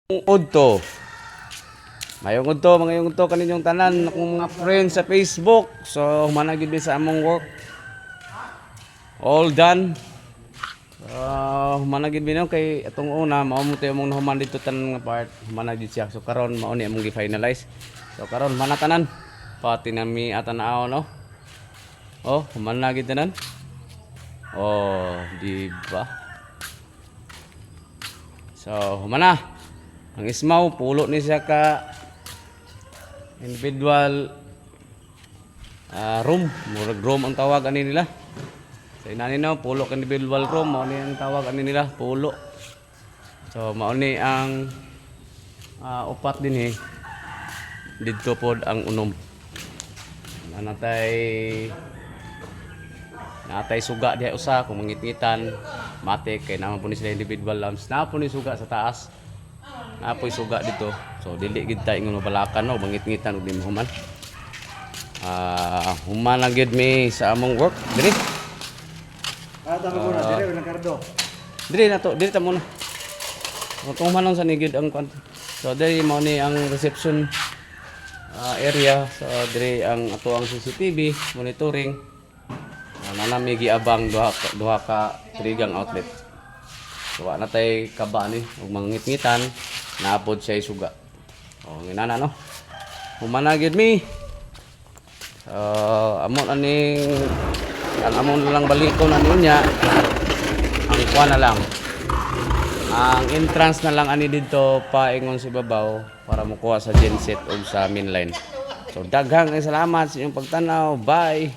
Udto. Mayong udto, mga yung udto kaninyong tanan akong mga friends sa Facebook. So, managid din sa among work. All done. Managid din kay atong una, mao mo tayo mong nahuman dito tanan nga part. Managid siya. So karon mao ni among gi-finalize. So karon manatanan. Pati nami atanaaw no. Oh, managid tanan. Oh, di ba? So, humana. Ang ismaw, pulo ni siya ka individual room. Murag room ang tawag ani nila. Sa inani no, pulo ka individual room. Mao ni ang tawag ani nila, pulo. So, mao ni ang upat din didto pod ang unom. Natay suga diha usa kung mangit-ngitan. Matik kay naman po ni sila individual lamps. Na po ni suga sa taas. Apoy suga dito. So dili gid ta ingon mabalakan no bangit-ngitan ug di human. Human na gid mi sa among work diri. Tama muna diri ulang kardo. Diri na to, diri ta muna. Kung manong sa nigid ang so diri mao ni ang reception area. So diri ang ato ang CCTV monitoring. Nanami giabang duha ka trigang outlet. So na tay kaba ni ug mangit-ngitan naapod siya suga. O nginana no. Humana gid mi. Amon aning ang amon lang balikon ani niya. Ang kuha na lang. Ang entrance na lang ani didto paingon si babaw para mokuha sa genset ug sa mainline. So daghang salamat sa inyong pagtanaw. Bye.